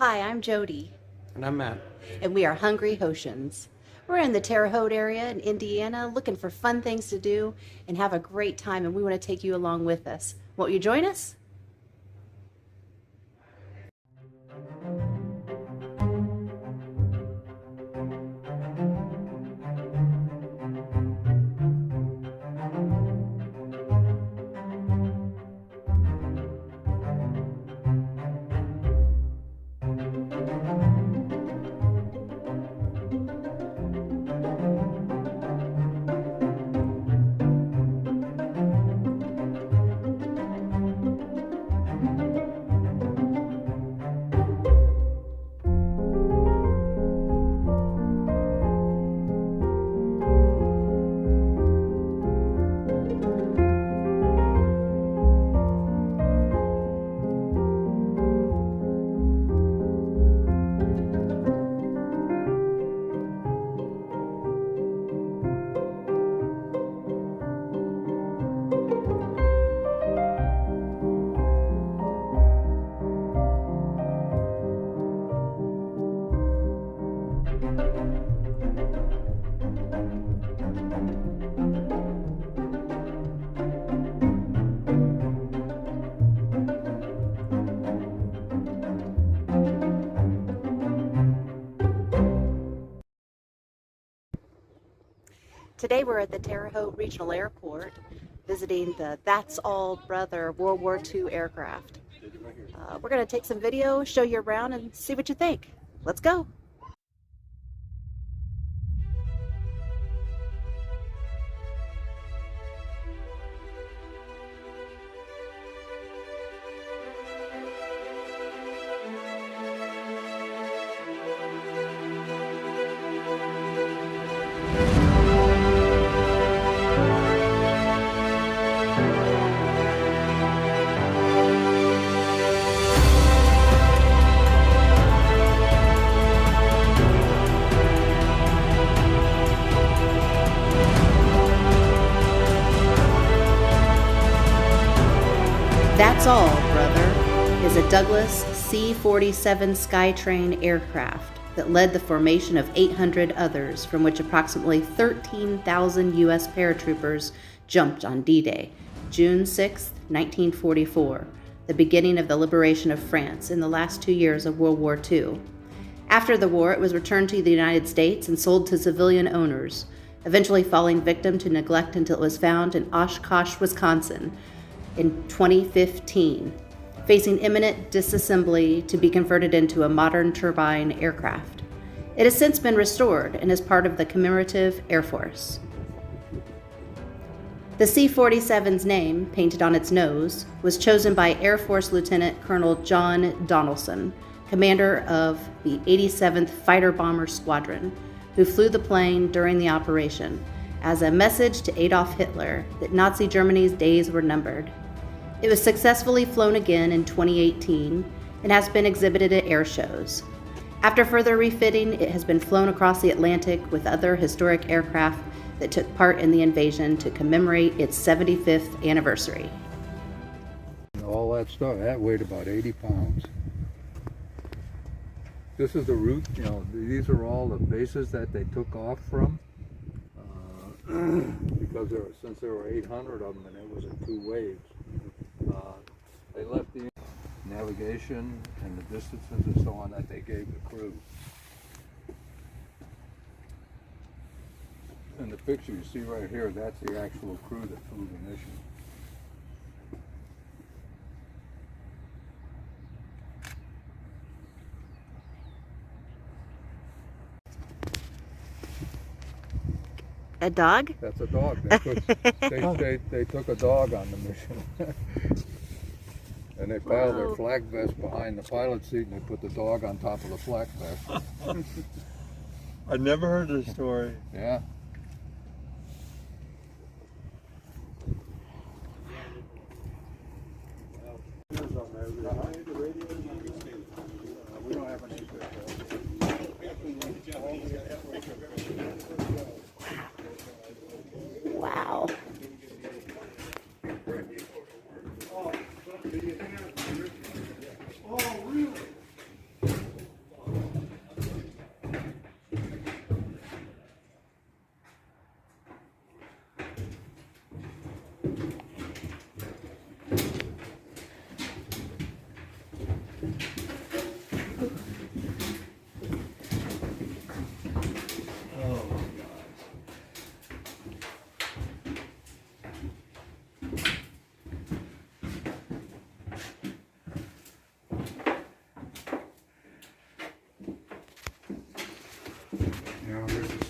Hi, I'm Jody, And I'm Matt. and we are Hungry Hautians. We're in the Terre Haute area in Indiana looking for fun things to do and have a great time, and we want to take you along with us. Won't you join us? Today we're at the Terre Haute Regional Airport visiting the Thats All Brother WWII aircraft. We're going to take some video, show you around, and see what you think. Let's go. Thats All Brother is a Douglas C-47 Skytrain aircraft that led the formation of 800 others, from which approximately 13,000 U.S. paratroopers jumped on D-Day, June 6, 1944, the beginning of the liberation of France in the last 2 years of World War II. After the war, it was returned to the United States and sold to civilian owners, eventually falling victim to neglect until it was found in Oshkosh, Wisconsin, in 2015, facing imminent disassembly to be converted into a modern turbine aircraft. It has since been restored and is part of the commemorative Air Force. The C-47's name, painted on its nose, was chosen by Air Force Lieutenant Colonel John Donaldson, commander of the 87th Fighter Bomber Squadron, who flew the plane during the operation, as a message to Adolf Hitler that Nazi Germany's days were numbered. It was successfully flown again in 2018 and has been exhibited at air shows. After further refitting, it has been flown across the Atlantic with other historic aircraft that took part in the invasion to commemorate its 75th anniversary. All that stuff, that weighed about 80 pounds. This is the route, these are all the bases that they took off from. Because since there were 800 of them and it was in 2 waves, they left the navigation and the distances and so on that they gave the crew. And the picture you see right here, that's the actual crew that flew the mission. A dog? That's a dog. They took a dog on the mission. And they piled their flak vest behind the pilot seat and they put the dog on top of the flak vest. I never heard this story. Yeah. We don't have any. Wow.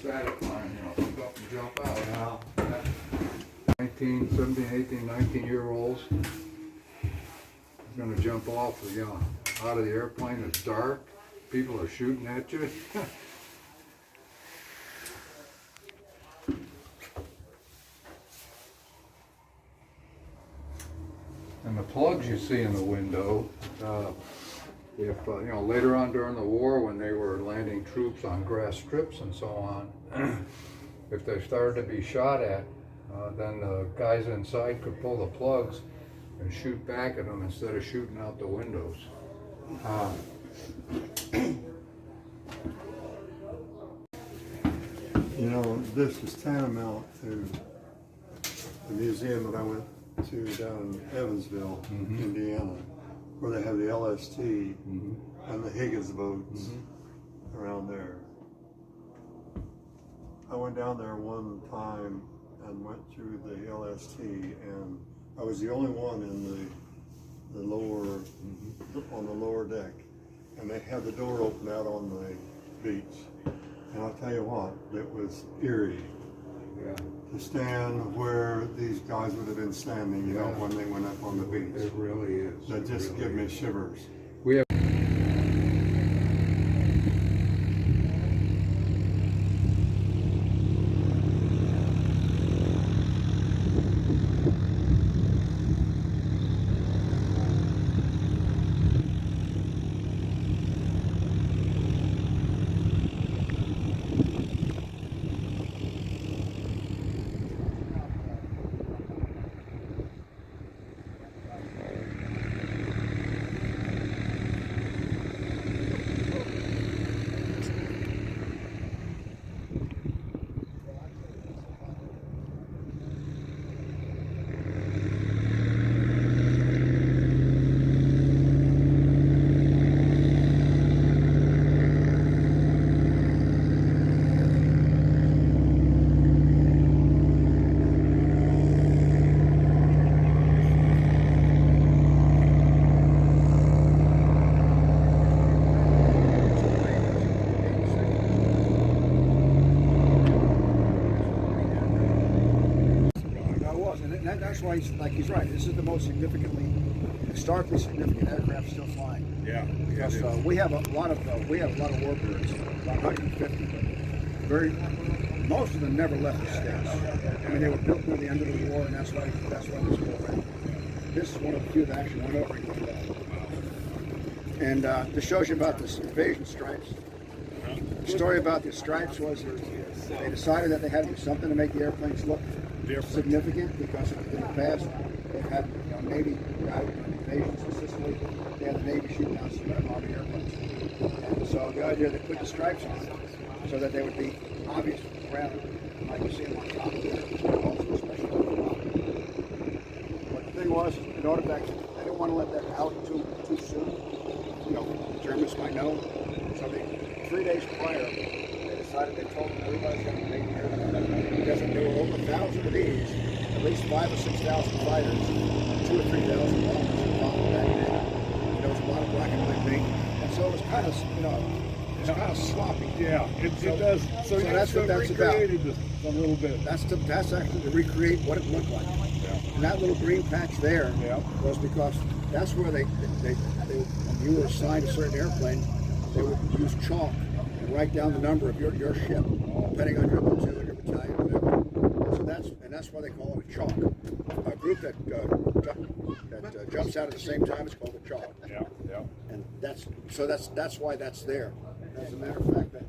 static line, pick up and jump out. 17, 18, 19-year-olds gonna jump off, out of the airplane. It's dark. People are shooting at you. And the plugs you see in the window, if later on during the war when they were landing troops on grass strips and so on, if they started to be shot at, then the guys inside could pull the plugs and shoot back at them instead of shooting out the windows. This is tantamount to the museum that I went to down in Evansville, Indiana, where they have the LST and the Higgins boats around there. I went down there one time and went through the LST, and I was the only one in the lower on the lower deck, and they had the door open out on the beach. And I'll tell you what, it was eerie to stand where these guys would have been standing, when they went up on the beach. It really is. That just gave me shivers. We have That's why he's right. This is the most historically significant aircraft still flying. Yeah. Because we have a lot of Warbirds, about 150, but most of them never left the States. I mean, they were built near the end of the war, and that's why this war. This is one of the few that actually went over and this shows you about this invasion stripes. The story about the stripes was they decided that they had to do something to make the airplanes look significant, because in the past they've had Navy invasions in Sicily. They had the Navy shooting down some Army airplanes. And so the idea they put the stripes on so that they would be obvious from the ground, like you see them on top of there. Also especially on the top. But the thing was, in order back, they didn't want to let that out too soon. The Germans might know. So 3 days prior, they told them everybody's going to make here. Because there were over 1,000 of these, at least 5,000 or 6,000 fighters, 2,000 or 3,000 bombers involved back then. There was a lot of black and white paint, and so it was kind of, sloppy. Yeah, it does. So that's what that's about. A little bit. That's actually to recreate what it looked like. Yeah. And that little green patch there was because that's where they when you were assigned a certain airplane, they would use chalk and write down the number of your ship, depending on your platoon, your battalion, whatever. So that's why they call it a chalk. A group that jumps out at the same time is called a chalk. Yeah. And that's why that's there. As a matter of fact, that